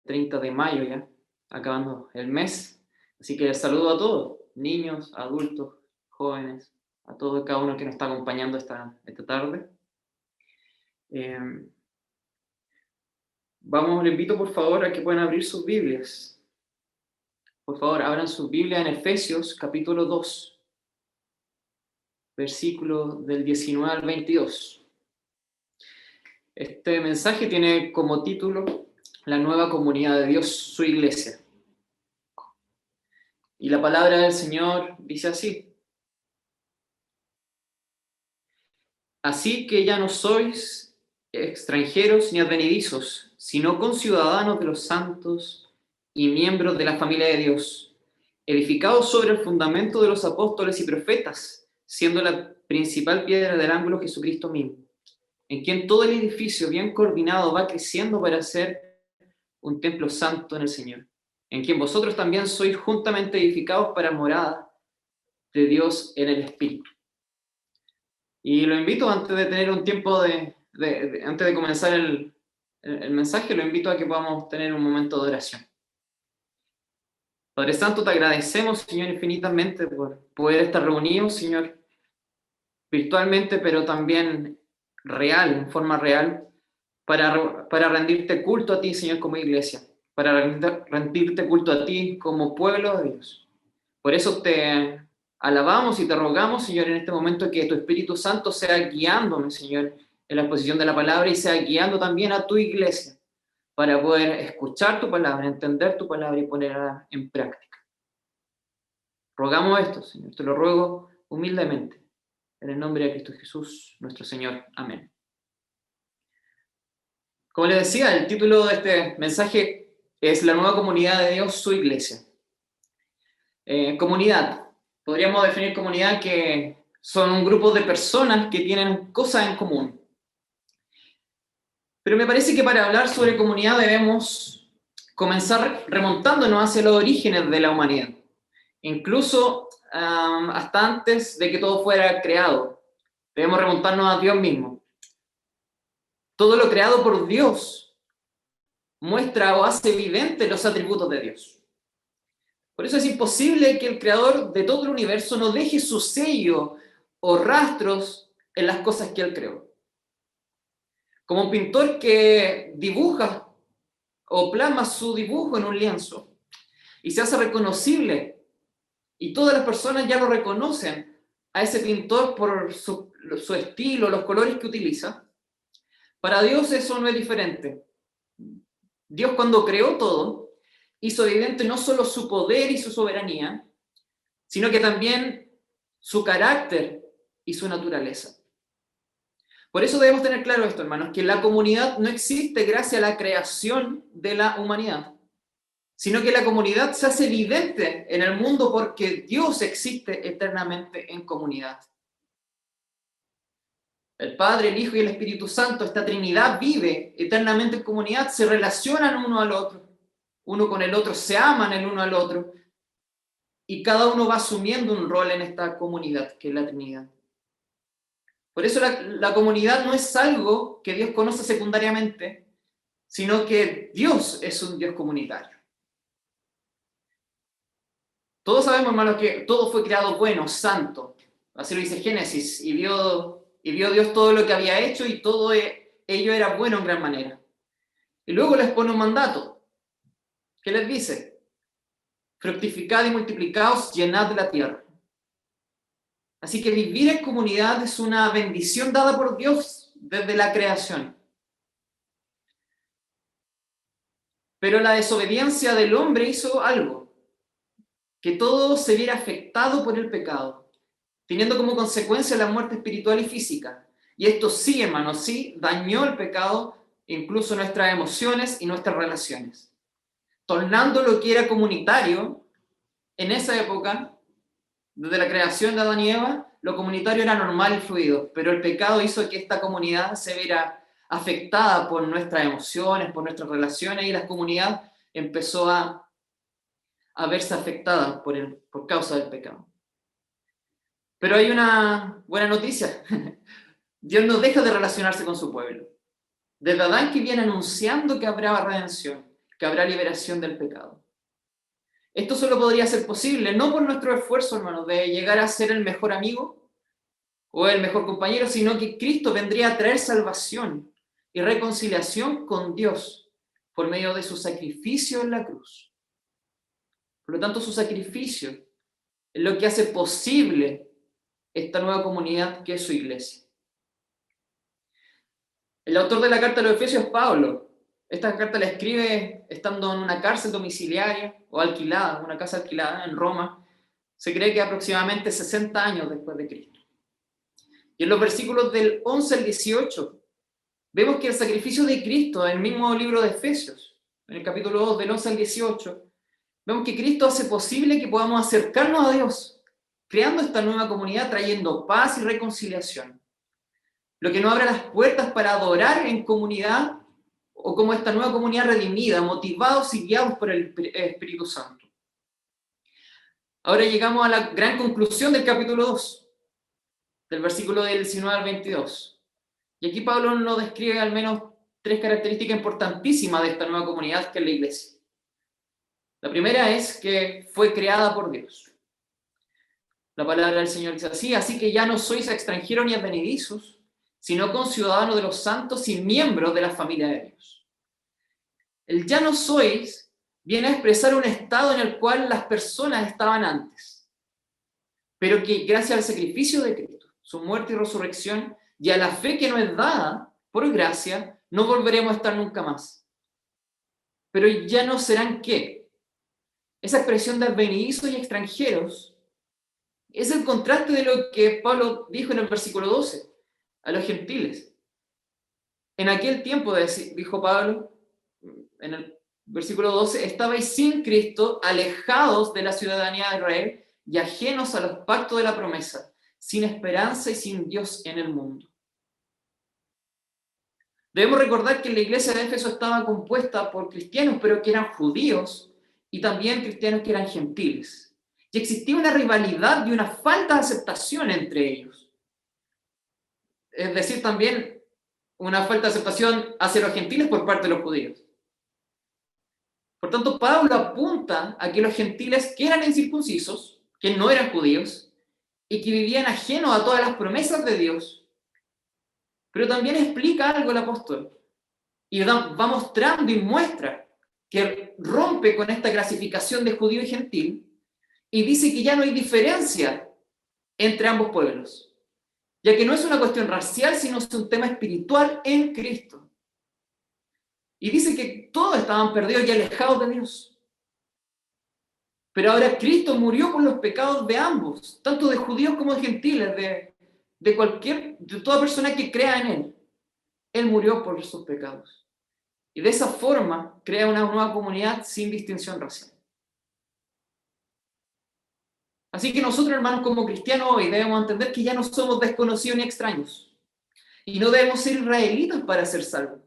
30 de mayo ya, acabando el mes. Así que saludo a todos, niños, adultos, jóvenes, a todo y cada uno que nos está acompañando esta tarde. Le invito por favor a que puedan abrir sus Biblias. Por favor, abran sus Biblias en Efesios capítulo 2, versículos del 19 al 22. Este mensaje tiene como título La nueva comunidad de Dios, su iglesia. Y la palabra del Señor dice así: Así que ya no sois extranjeros ni advenedizos, sino conciudadanos de los santos y miembros de la familia de Dios, edificados sobre el fundamento de los apóstoles y profetas, siendo la principal piedra del ángulo Jesucristo mismo, en quien todo el edificio bien coordinado va creciendo para ser un templo santo en el Señor, en quien vosotros también sois juntamente edificados para morada de Dios en el Espíritu. Y lo invito, antes de tener un tiempo antes de comenzar el mensaje, lo invito a que podamos tener un momento de oración. Padre Santo, te agradecemos, Señor, infinitamente por poder estar reunidos, Señor, virtualmente, pero también real, en forma real, para rendirte culto a ti, Señor, como iglesia, para rendirte culto a ti como pueblo de Dios. Por eso te alabamos y te rogamos, Señor, en este momento que tu Espíritu Santo sea guiándome, Señor, en la exposición de la palabra y sea guiando también a tu iglesia para poder escuchar tu palabra, entender tu palabra y ponerla en práctica. Rogamos esto, Señor, te lo ruego humildemente, en el nombre de Cristo Jesús, nuestro Señor. Amén. Como les decía, el título de este mensaje es La nueva comunidad de Dios, su iglesia. Comunidad. Podríamos definir comunidad que son un grupo de personas que tienen cosas en común. Pero me parece que para hablar sobre comunidad debemos comenzar remontándonos hacia los orígenes de la humanidad. Incluso hasta antes de que todo fuera creado. Debemos remontarnos a Dios mismo. Todo lo creado por Dios muestra o hace evidente los atributos de Dios. Por eso es imposible que el creador de todo el universo no deje su sello o rastros en las cosas que él creó. Como un pintor que dibuja o plasma su dibujo en un lienzo y se hace reconocible y todas las personas ya lo reconocen a ese pintor por su estilo, los colores que utiliza. Para Dios eso no es diferente. Dios, cuando creó todo, hizo evidente no solo su poder y su soberanía, sino que también su carácter y su naturaleza. Por eso debemos tener claro esto, hermanos, que la comunidad no existe gracias a la creación de la humanidad, sino que la comunidad se hace evidente en el mundo porque Dios existe eternamente en comunidad. El Padre, el Hijo y el Espíritu Santo, esta Trinidad vive eternamente en comunidad, se relacionan uno al otro, uno con el otro, se aman el uno al otro, y cada uno va asumiendo un rol en esta comunidad, que es la Trinidad. Por eso la comunidad no es algo que Dios conoce secundariamente, sino que Dios es un Dios comunitario. Todos sabemos, hermanos, que todo fue creado bueno, santo. Así lo dice Génesis, y vio Dios todo lo que había hecho y todo ello era bueno en gran manera. Y luego les pone un mandato. ¿Qué les dice? Fructificad y multiplicaos, llenad la tierra. Así que vivir en comunidad es una bendición dada por Dios desde la creación. Pero la desobediencia del hombre hizo algo, que todo se viera afectado por el pecado, teniendo como consecuencia la muerte espiritual y física. Y esto sí, hermanos, sí, dañó el pecado, incluso nuestras emociones y nuestras relaciones. Tornando lo que era comunitario, en esa época, desde la creación de Adán y Eva, lo comunitario era normal y fluido, pero el pecado hizo que esta comunidad se viera afectada por nuestras emociones, por nuestras relaciones, y la comunidad empezó a verse afectada por causa del pecado. Pero hay una buena noticia. Dios no deja de relacionarse con su pueblo. Desde Adán que viene anunciando que habrá redención, que habrá liberación del pecado. Esto solo podría ser posible, no por nuestro esfuerzo, hermanos, de llegar a ser el mejor amigo o el mejor compañero, sino que Cristo vendría a traer salvación y reconciliación con Dios por medio de su sacrificio en la cruz. Por lo tanto, su sacrificio es lo que hace posible esta nueva comunidad que es su iglesia. El autor de la carta a los Efesios es Pablo. Esta carta la escribe estando en una cárcel domiciliaria o alquilada, una casa alquilada en Roma. Se cree que aproximadamente 60 años después de Cristo. Y en los versículos del 11 al 18, vemos que el sacrificio de Cristo, en el mismo libro de Efesios, en el capítulo 2, del 11 al 18, vemos que Cristo hace posible que podamos acercarnos a Dios, creando esta nueva comunidad, trayendo paz y reconciliación. Lo que nos abre las puertas para adorar en comunidad o como esta nueva comunidad redimida, motivados y guiados por el Espíritu Santo. Ahora llegamos a la gran conclusión del capítulo 2, del versículo del 19 al 22. Y aquí Pablo nos describe al menos 3 características importantísimas de esta nueva comunidad que es la iglesia. La primera es que fue creada por Dios. La palabra del Señor dice así que ya no sois extranjeros ni advenedizos, sino conciudadanos de los santos y miembros de la familia de Dios. El ya no sois viene a expresar un estado en el cual las personas estaban antes, pero que gracias al sacrificio de Cristo, su muerte y resurrección, y a la fe que nos es dada por gracia, no volveremos a estar nunca más. Pero ya no serán ¿qué? Esa expresión de advenedizos y extranjeros es el contraste de lo que Pablo dijo en el versículo 12, a los gentiles. En aquel tiempo, dijo Pablo, en el versículo 12, estabais sin Cristo, alejados de la ciudadanía de Israel y ajenos a los pactos de la promesa, sin esperanza y sin Dios en el mundo. Debemos recordar que la iglesia de Éfeso estaba compuesta por cristianos, pero que eran judíos, y también cristianos que eran gentiles. Y existía una rivalidad y una falta de aceptación entre ellos. Es decir, también una falta de aceptación hacia los gentiles por parte de los judíos. Por tanto, Pablo apunta a que los gentiles que eran incircuncisos, que no eran judíos, y que vivían ajenos a todas las promesas de Dios, pero también explica algo el apóstol, y va mostrando y muestra que rompe con esta clasificación de judío y gentil, y dice que ya no hay diferencia entre ambos pueblos, ya que no es una cuestión racial, sino es un tema espiritual en Cristo. Y dice que todos estaban perdidos y alejados de Dios. Pero ahora Cristo murió por los pecados de ambos, tanto de judíos como de gentiles, de toda persona que crea en Él. Él murió por sus pecados. Y de esa forma crea una nueva comunidad sin distinción racial. Así que nosotros, hermanos, como cristianos hoy debemos entender que ya no somos desconocidos ni extraños. Y no debemos ser israelitas para ser salvos,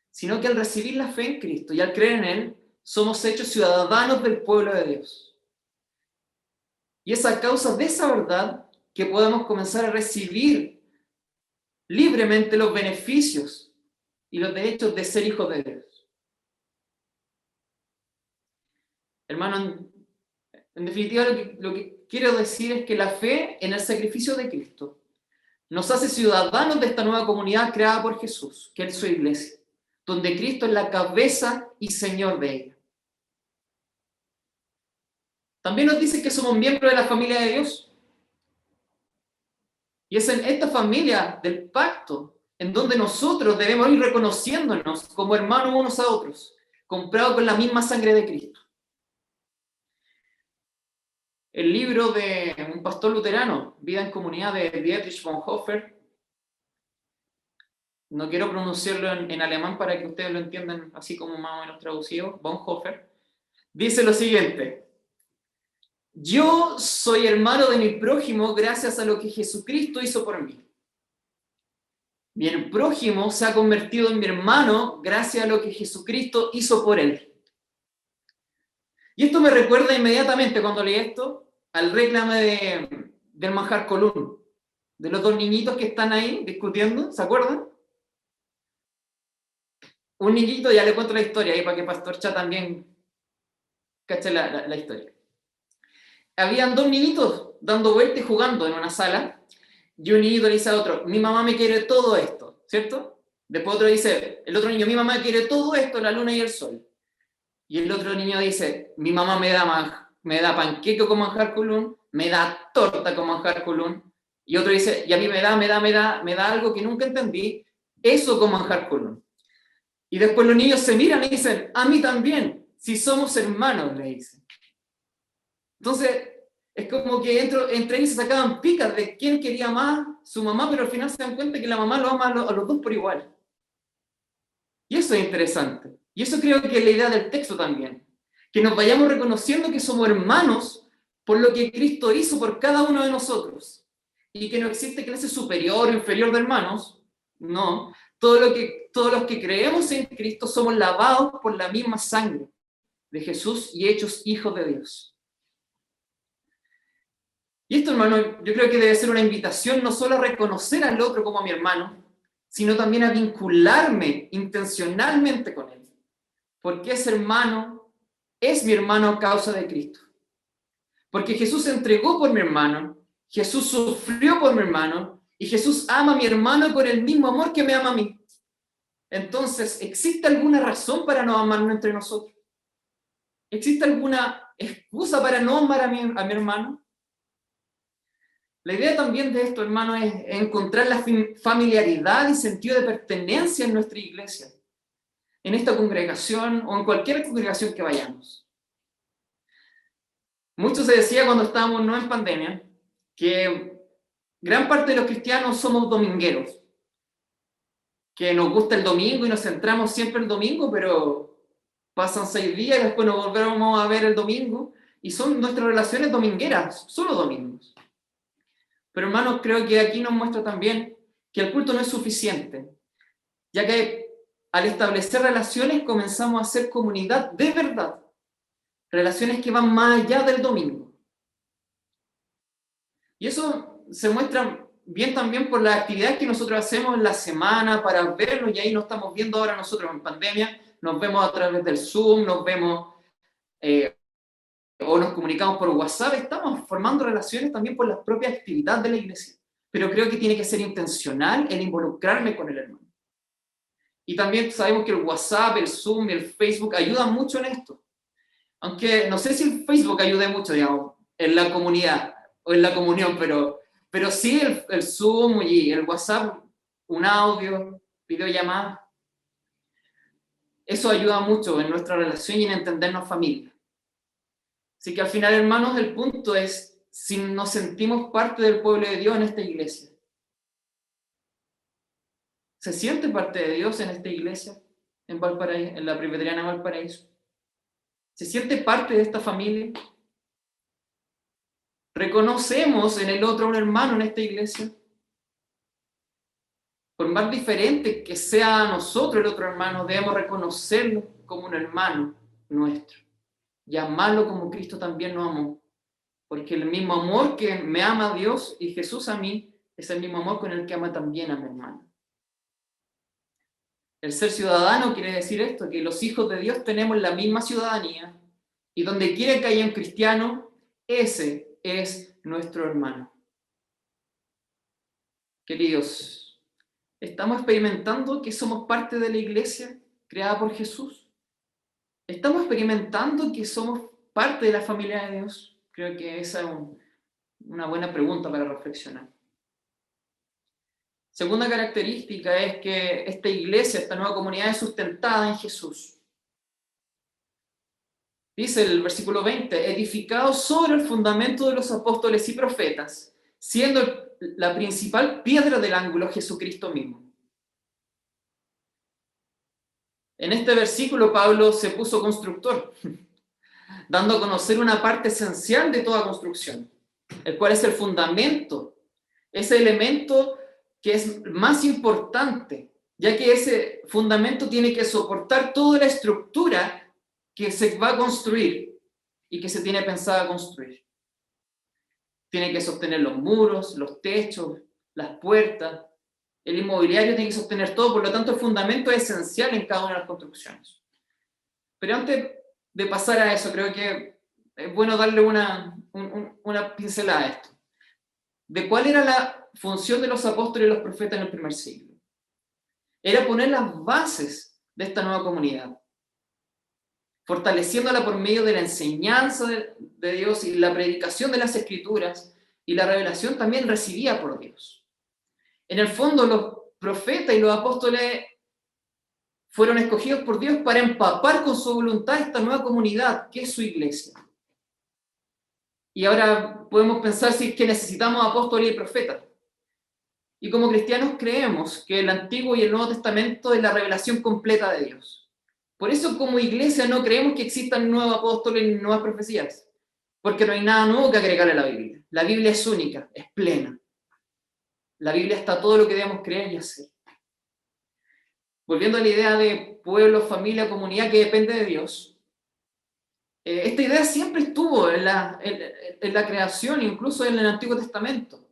sino que al recibir la fe en Cristo y al creer en Él, somos hechos ciudadanos del pueblo de Dios. Y es a causa de esa verdad que podemos comenzar a recibir libremente los beneficios y los derechos de ser hijos de Dios. Hermano, en definitiva lo que quiero decir es que la fe en el sacrificio de Cristo nos hace ciudadanos de esta nueva comunidad creada por Jesús, que es su iglesia, donde Cristo es la cabeza y Señor de ella. También nos dice que somos miembros de la familia de Dios. Y es en esta familia del pacto en donde nosotros debemos ir reconociéndonos como hermanos unos a otros, comprados con la misma sangre de Cristo. El libro de un pastor luterano, Vida en Comunidad, de Dietrich Bonhoeffer, no quiero pronunciarlo en alemán para que ustedes lo entiendan así como más o menos traducido, Bonhoeffer, dice lo siguiente: yo soy hermano de mi prójimo gracias a lo que Jesucristo hizo por mí. Mi prójimo se ha convertido en mi hermano gracias a lo que Jesucristo hizo por él. Y esto me recuerda inmediatamente cuando leí esto al réclame del manjar Colún, de los dos niñitos que están ahí discutiendo, ¿se acuerdan? un niñito, ya le cuento la historia ahí para que Pastor Cha también cache la historia. Habían dos niñitos dando vueltas y jugando en una sala, y un niñito le dice a otro, mi mamá me quiere todo esto, ¿cierto? Después otro dice, el otro niño, mi mamá quiere todo esto, la luna y el sol. Y el otro niño dice, mi mamá me da panqueque con manjar culún, me da torta con manjar culún. Y otro dice, y a mí me da algo que nunca entendí, eso con manjar culún. Y después los niños se miran y dicen, a mí también, si somos hermanos, le dicen. Entonces, es como que entre ellos se sacaban picas de quién quería más su mamá, pero al final se dan cuenta que la mamá lo ama a los dos por igual. Y eso es interesante. Y eso creo que es la idea del texto también. Que nos vayamos reconociendo que somos hermanos por lo que Cristo hizo por cada uno de nosotros. Y que no existe clase superior o inferior de hermanos. No. Todos los que creemos en Cristo somos lavados por la misma sangre de Jesús y hechos hijos de Dios. Y esto, hermano, yo creo que debe ser una invitación no solo a reconocer al otro como a mi hermano, sino también a vincularme intencionalmente con él. Porque ese hermano es mi hermano a causa de Cristo. Porque Jesús se entregó por mi hermano, Jesús sufrió por mi hermano, y Jesús ama a mi hermano con el mismo amor que me ama a mí. Entonces, ¿existe alguna razón para no amarnos entre nosotros? ¿Existe alguna excusa para no amar a mi hermano? La idea también de esto, hermano, es encontrar la familiaridad y sentido de pertenencia en nuestra iglesia, en esta congregación o en cualquier congregación que vayamos. Mucho se decía cuando estábamos no en pandemia, que gran parte de los cristianos somos domingueros, que nos gusta el domingo y nos centramos siempre el domingo, pero pasan 6 días y después nos volvemos a ver el domingo, y son nuestras relaciones domingueras, solo domingos. Pero hermanos, creo que aquí nos muestra también que el culto no es suficiente, ya que al establecer relaciones comenzamos a hacer comunidad de verdad, relaciones que van más allá del domingo. Y eso se muestra bien también por las actividades que nosotros hacemos en la semana para vernos, y ahí nos estamos viendo ahora nosotros en pandemia, nos vemos a través del Zoom, nos vemos o nos comunicamos por WhatsApp, estamos formando relaciones también por la propia actividad de la iglesia. Pero creo que tiene que ser intencional el involucrarme con el hermano. Y también sabemos que el WhatsApp, el Zoom y el Facebook ayudan mucho en esto. Aunque no sé si el Facebook ayude mucho, digamos, en la comunidad o en la comunión, pero sí el Zoom y el WhatsApp, un audio, videollamada, eso ayuda mucho en nuestra relación y en entendernos familia. Así que al final, hermanos, el punto es si nos sentimos parte del pueblo de Dios en esta iglesia. ¿Se siente parte de Dios en esta iglesia, en Valparaíso, en la Presbiteriana Valparaíso? ¿Se siente parte de esta familia? ¿Reconocemos en el otro a un hermano en esta iglesia? Por más diferente que sea a nosotros el otro hermano, debemos reconocerlo como un hermano nuestro y amarlo como Cristo también nos amó. Porque el mismo amor que me ama a Dios y Jesús a mí es el mismo amor con el que ama también a mi hermano. El ser ciudadano quiere decir esto, que los hijos de Dios tenemos la misma ciudadanía y donde quiera que haya un cristiano, ese es nuestro hermano. Queridos, ¿estamos experimentando que somos parte de la iglesia creada por Jesús? ¿Estamos experimentando que somos parte de la familia de Dios? Creo que esa es una buena pregunta para reflexionar. Segunda característica es que esta iglesia, esta nueva comunidad es sustentada en Jesús. Dice el versículo 20, edificado sobre el fundamento de los apóstoles y profetas, siendo la principal piedra del ángulo Jesucristo mismo. En este versículo Pablo se puso constructor, dando a conocer una parte esencial de toda construcción, el cual es el fundamento, ese elemento que es más importante, ya que ese fundamento tiene que soportar toda la estructura que se va a construir y que se tiene pensada construir. Tiene que sostener los muros, los techos, las puertas, el inmobiliario tiene que sostener todo, por lo tanto el fundamento es esencial en cada una de las construcciones. Pero antes de pasar a eso, creo que es bueno darle una pincelada a esto. ¿De cuál era la función de los apóstoles y los profetas en el primer siglo? Era poner las bases de esta nueva comunidad, fortaleciéndola por medio de la enseñanza de Dios y la predicación de las Escrituras y la revelación también recibida por Dios. En el fondo, los profetas y los apóstoles fueron escogidos por Dios para empapar con su voluntad esta nueva comunidad, que es su iglesia. Y ahora podemos pensar si es que necesitamos apóstoles y profetas. Y como cristianos creemos que el Antiguo y el Nuevo Testamento es la revelación completa de Dios. Por eso como iglesia no creemos que existan nuevos apóstoles ni nuevas profecías, porque no hay nada nuevo que agregar a la Biblia. La Biblia es única, es plena. La Biblia está todo lo que debemos creer y hacer. Volviendo a la idea de pueblo, familia, comunidad que depende de Dios, esta idea siempre estuvo en la creación, incluso en el Antiguo Testamento.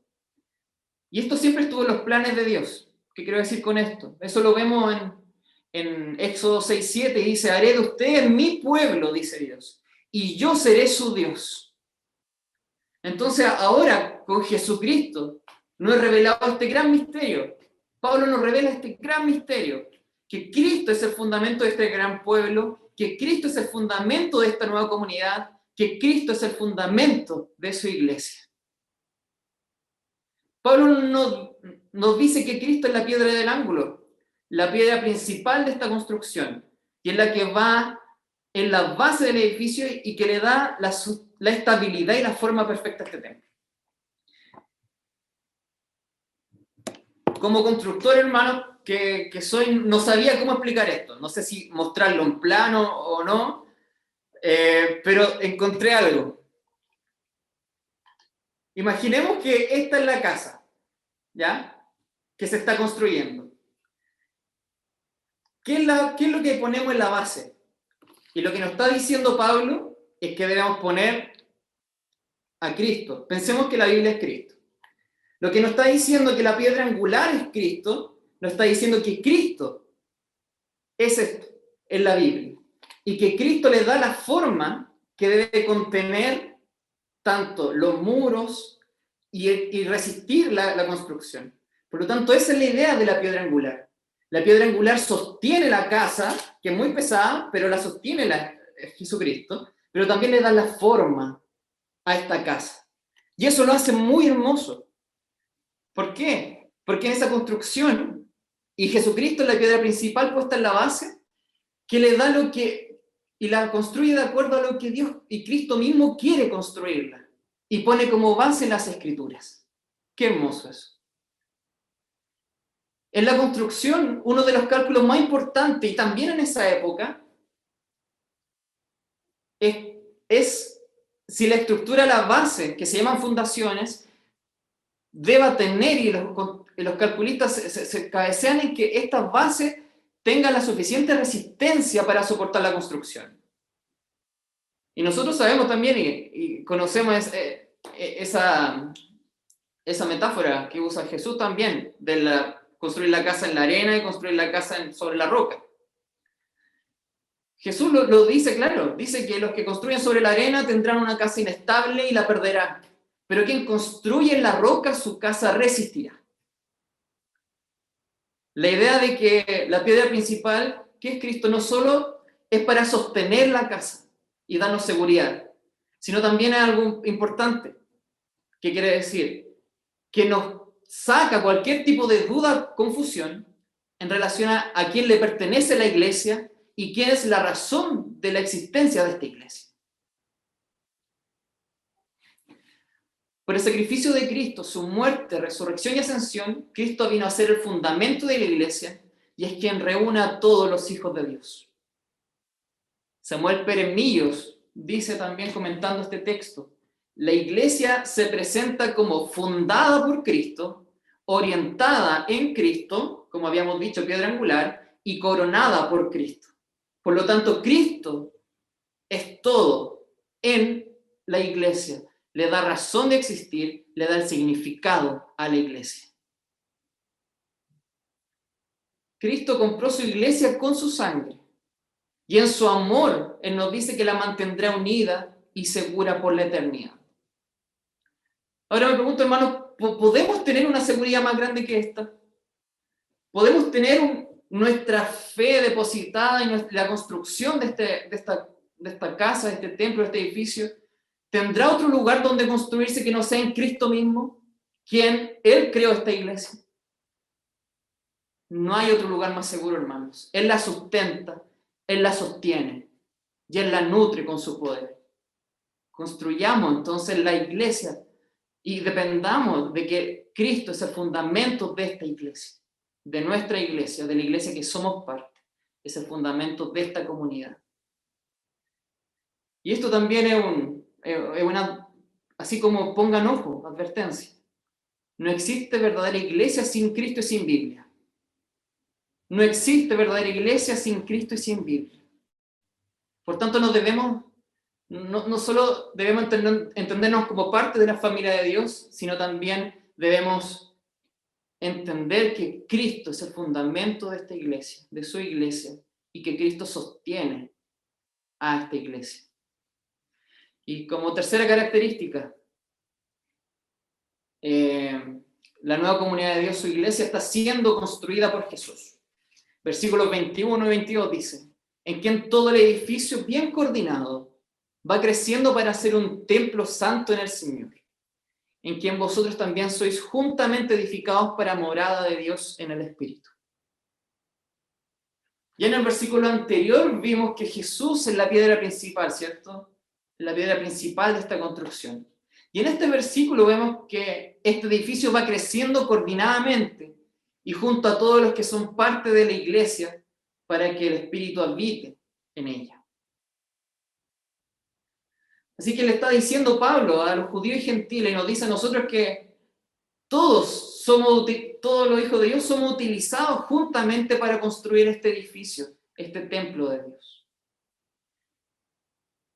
Y esto siempre estuvo en los planes de Dios. ¿Qué quiero decir con esto? Eso lo vemos en Éxodo 6:7, y dice: haré de ustedes mi pueblo, dice Dios, y yo seré su Dios. Entonces ahora con Jesucristo nos es revelado este gran misterio. Pablo nos revela este gran misterio, que Cristo es el fundamento de este gran pueblo, que Cristo es el fundamento de esta nueva comunidad, que Cristo es el fundamento de su iglesia. Pablo nos dice que Cristo es la piedra del ángulo, la piedra principal de esta construcción, y es la que va en la base del edificio y que le da la estabilidad y la forma perfecta a este templo. Como constructor, hermano, que soy, no sabía cómo explicar esto. No sé si mostrarlo en plano o no, pero encontré algo. Imaginemos que esta es la casa, ¿ya? Que se está construyendo. ¿Qué es lo que ponemos en la base? Y lo que nos está diciendo Pablo es que debemos poner a Cristo. Pensemos que la Biblia es Cristo. Lo que nos está diciendo que la piedra angular es Cristo, nos está diciendo que Cristo es esto, es la Biblia. Y que Cristo le da la forma que debe contener tanto los muros y resistir la construcción. Por lo tanto, esa es la idea de la piedra angular. La piedra angular sostiene la casa, que es muy pesada, pero la sostiene Jesucristo, pero también le da la forma a esta casa. Y eso lo hace muy hermoso. ¿Por qué? Porque en esa construcción, y Jesucristo es la piedra principal puesta en la base, que le da lo que, y la construye de acuerdo a lo que Dios y Cristo mismo quiere construirla, y pone como base las Escrituras. Qué hermoso eso. En la construcción, uno de los cálculos más importantes, y también en esa época, es si la estructura, la base, que se llaman fundaciones, deba tener, y los calculistas se cabecean en que estas bases tengan la suficiente resistencia para soportar la construcción. Y nosotros sabemos también, y conocemos esa metáfora que usa Jesús también, de construir la casa en la arena y construir la casa sobre la roca. Jesús lo dice claro, dice que los que construyen sobre la arena tendrán una casa inestable y la perderán, pero quien construye en la roca, su casa resistirá. La idea de que la piedra principal, que es Cristo, no solo es para sostener la casa y darnos seguridad, sino también es algo importante. ¿Qué quiere decir? Que nos saca cualquier tipo de duda, confusión, en relación a quién le pertenece la iglesia y quién es la razón de la existencia de esta iglesia. Por el sacrificio de Cristo, su muerte, resurrección y ascensión, Cristo vino a ser el fundamento de la iglesia y es quien reúne a todos los hijos de Dios. Samuel Pérez Millos dice también, comentando este texto: la iglesia se presenta como fundada por Cristo, orientada en Cristo, como habíamos dicho, piedra angular, y coronada por Cristo. Por lo tanto, Cristo es todo en la iglesia. Le da razón de existir, le da el significado a la iglesia. Cristo compró su iglesia con su sangre. Y en su amor, Él nos dice que la mantendrá unida y segura por la eternidad. Ahora me pregunto, hermanos, ¿podemos tener una seguridad más grande que esta? ¿Podemos tener nuestra fe depositada en la construcción de esta casa, de este templo, de este edificio? ¿Tendrá otro lugar donde construirse que no sea en Cristo mismo, quien Él creó esta iglesia? No hay otro lugar más seguro, hermanos. Él la sustenta, Él la sostiene y Él la nutre con su poder. Construyamos entonces la iglesia y dependamos de que Cristo es el fundamento de esta iglesia, de nuestra iglesia, de la iglesia que somos parte. Es el fundamento de esta comunidad. Y esto también es una, así como pongan ojo, advertencia. No existe verdadera iglesia sin Cristo y sin Biblia. No existe verdadera iglesia sin Cristo y sin Biblia. Por tanto, no solo debemos entendernos como parte de la familia de Dios, sino también debemos entender que Cristo es el fundamento de esta iglesia, de su iglesia, y que Cristo sostiene a esta iglesia. Y como tercera característica, la nueva comunidad de Dios, su iglesia, está siendo construida por Jesús. Versículos 21 y 22 dice: en quien todo el edificio bien coordinado va creciendo para ser un templo santo en el Señor, en quien vosotros también sois juntamente edificados para morada de Dios en el Espíritu. Ya en el versículo anterior vimos que Jesús es la piedra principal, ¿cierto? La piedra principal de esta construcción. Y en este versículo vemos que este edificio va creciendo coordinadamente y junto a todos los que son parte de la iglesia para que el Espíritu habite en ella. Así que le está diciendo Pablo a los judíos y gentiles, y nos dice a nosotros que todos los hijos de Dios somos utilizados juntamente para construir este edificio, este templo de Dios.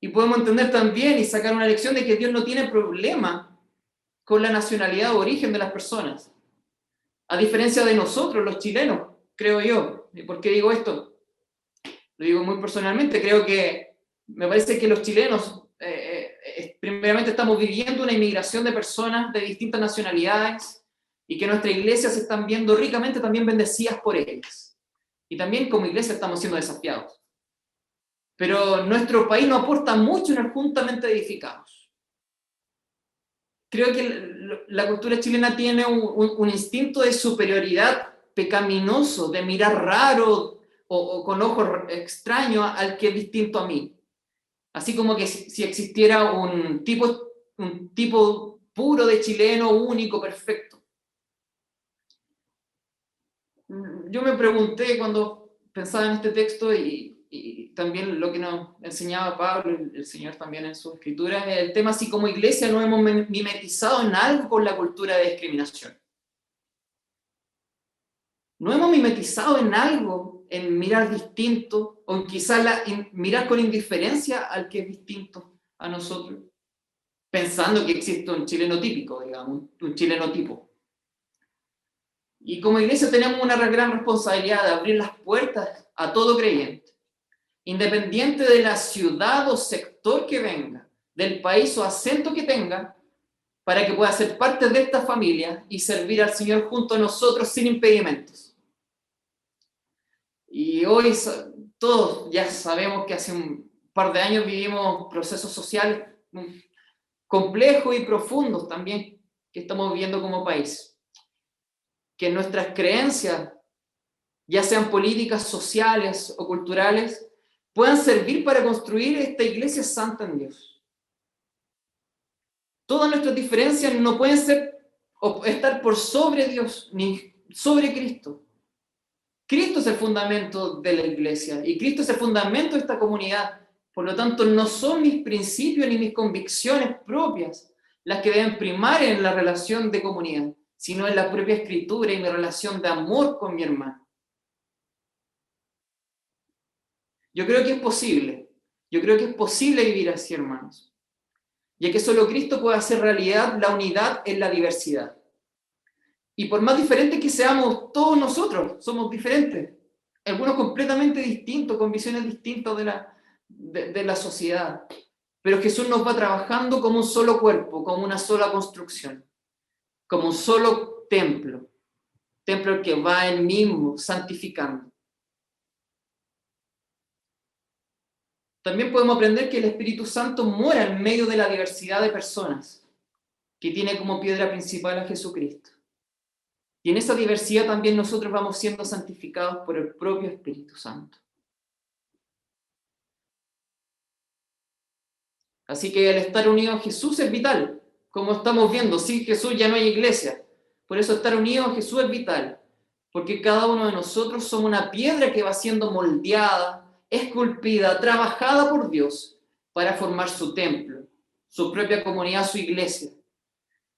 Y podemos entender también y sacar una lección de que Dios no tiene problema con la nacionalidad o origen de las personas. A diferencia de nosotros, los chilenos, creo yo. ¿Y por qué digo esto? Lo digo muy personalmente. Creo que me parece que los chilenos, primeramente, estamos viviendo una inmigración de personas de distintas nacionalidades y que nuestras iglesias se están viendo ricamente también bendecidas por ellas. Y también como iglesia estamos siendo desafiados. Pero nuestro país no aporta mucho en el juntamente edificados. Creo que la cultura chilena tiene un instinto de superioridad pecaminoso, de mirar raro o con ojos extraños al que es distinto a mí. Así como que si existiera un tipo puro de chileno, único, perfecto. Yo me pregunté cuando pensaba en este texto y también lo que nos enseñaba Pablo, el Señor también en su escritura, el tema si como iglesia no hemos mimetizado en algo con la cultura de discriminación. No hemos mimetizado en algo, en mirar distinto, o en quizás mirar con indiferencia al que es distinto a nosotros, pensando que existe un chileno típico, digamos, un chileno tipo. Y como iglesia tenemos una gran responsabilidad de abrir las puertas a todo creyente, independiente de la ciudad o sector que venga, del país o acento que tenga, para que pueda ser parte de esta familia y servir al Señor junto a nosotros sin impedimentos. Y hoy todos ya sabemos que hace un par de años vivimos procesos sociales complejos y profundos también que estamos viviendo como país. Que nuestras creencias, ya sean políticas, sociales o culturales, puedan servir para construir esta iglesia santa en Dios. Todas nuestras diferencias no pueden estar por sobre Dios, ni sobre Cristo. Cristo es el fundamento de la iglesia y Cristo es el fundamento de esta comunidad. Por lo tanto, no son mis principios ni mis convicciones propias las que deben primar en la relación de comunidad, sino en la propia escritura y mi relación de amor con mi hermano. Yo creo que es posible. Yo creo que es posible vivir así, hermanos. Ya que solo Cristo puede hacer realidad la unidad en la diversidad. Y por más diferentes que seamos, todos nosotros somos diferentes. algunos completamente distintos, con visiones distintas de la sociedad. Pero Jesús nos va trabajando como un solo cuerpo, como una sola construcción, como un solo templo que va él mismo santificando. También podemos aprender que el Espíritu Santo mora en medio de la diversidad de personas, que tiene como piedra principal a Jesucristo. Y en esa diversidad también nosotros vamos siendo santificados por el propio Espíritu Santo. Así que el estar unido a Jesús es vital. Como estamos viendo, sin Jesús ya no hay iglesia. Por eso estar unido a Jesús es vital. Porque cada uno de nosotros somos una piedra que va siendo moldeada, esculpida, trabajada por Dios para formar su templo, su propia comunidad, su iglesia.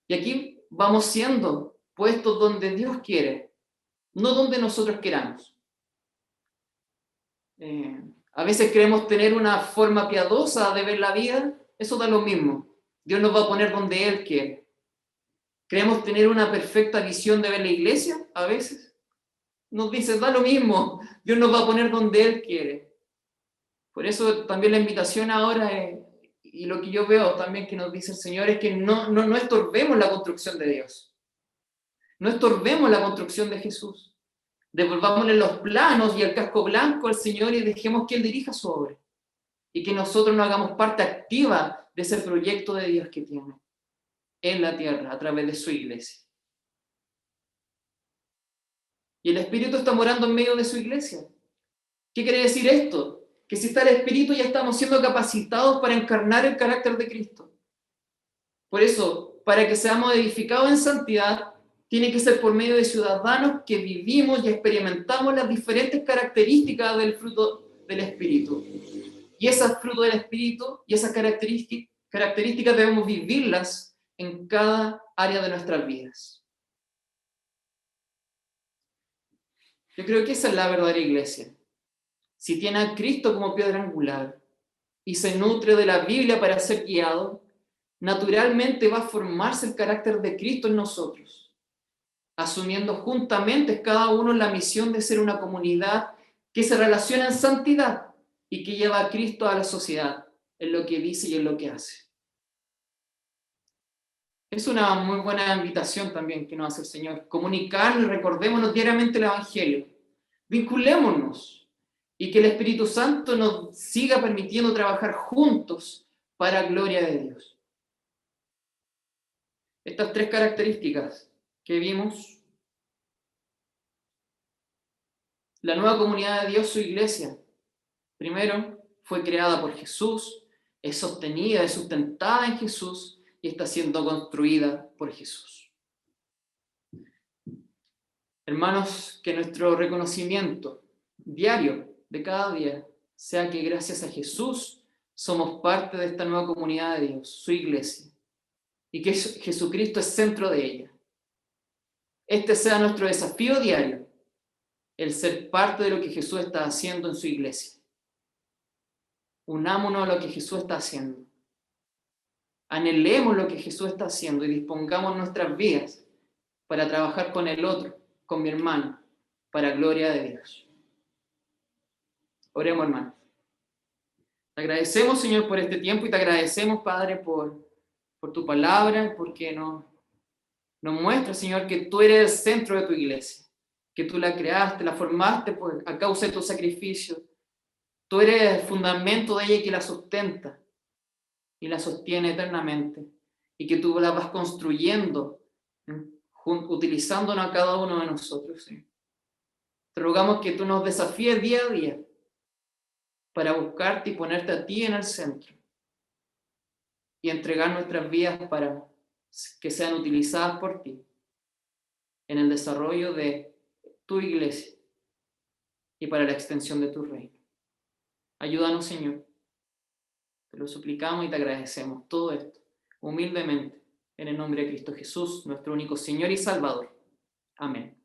Y aquí vamos siendo puestos donde Dios quiere, no donde nosotros queramos. A veces queremos tener una forma piadosa de ver la vida, eso da lo mismo. Dios nos va a poner donde Él quiere. Queremos tener una perfecta visión de ver la iglesia, a veces. Nos dice, da lo mismo, Dios nos va a poner donde Él quiere. Por eso también la invitación ahora es, y lo que yo veo también que nos dice el Señor, es que no estorbemos la construcción de Dios. No estorbemos la construcción de Jesús. Devolvámosle los planos y el casco blanco al Señor y dejemos que Él dirija su obra. Y que nosotros no hagamos parte activa de ese proyecto de Dios que tiene en la tierra a través de su iglesia. Y el Espíritu está morando en medio de su iglesia. ¿Qué quiere decir esto? Que si está el Espíritu ya estamos siendo capacitados para encarnar el carácter de Cristo. Por eso, para que seamos edificados en santidad, tiene que ser por medio de ciudadanos que vivimos y experimentamos las diferentes características del fruto del Espíritu. Y esos frutos del Espíritu y esas características debemos vivirlas en cada área de nuestras vidas. Yo creo que esa es la verdadera iglesia. Si tiene a Cristo como piedra angular y se nutre de la Biblia para ser guiado, naturalmente va a formarse el carácter de Cristo en nosotros, asumiendo juntamente cada uno la misión de ser una comunidad que se relaciona en santidad y que lleva a Cristo a la sociedad, en lo que dice y en lo que hace. Es una muy buena invitación también que nos hace el Señor. Comunicar y recordémonos diariamente el Evangelio. Vinculémonos y que el Espíritu Santo nos siga permitiendo trabajar juntos para gloria de Dios. Estas tres características que vimos, la nueva comunidad de Dios, su iglesia, primero fue creada por Jesús, es sostenida, es sustentada en Jesús y está siendo construida por Jesús. Hermanos, que nuestro reconocimiento diario de cada día sea que gracias a Jesús somos parte de esta nueva comunidad de Dios, su iglesia, y que Jesucristo es centro de ella. Este sea nuestro desafío diario, el ser parte de lo que Jesús está haciendo en su iglesia. Unámonos a lo que Jesús está haciendo. Anhelemos lo que Jesús está haciendo y dispongamos nuestras vidas para trabajar con el otro, con mi hermano, para gloria de Dios. Oremos, hermanos. Te agradecemos, Señor, por este tiempo y te agradecemos, Padre, por tu palabra, porque nos muestra, Señor, que tú eres el centro de tu iglesia, que tú la creaste, la formaste a causa de tu sacrificio. Tú eres el fundamento de ella y que la sustenta y la sostiene eternamente, y que tú la vas construyendo, utilizándonos a cada uno de nosotros, Señor. Te rogamos que tú nos desafíes día a día para buscarte y ponerte a ti en el centro y entregar nuestras vidas para que sean utilizadas por ti en el desarrollo de tu iglesia y para la extensión de tu reino. Ayúdanos, Señor. Te lo suplicamos y te agradecemos todo esto, humildemente, en el nombre de Cristo Jesús, nuestro único Señor y Salvador. Amén.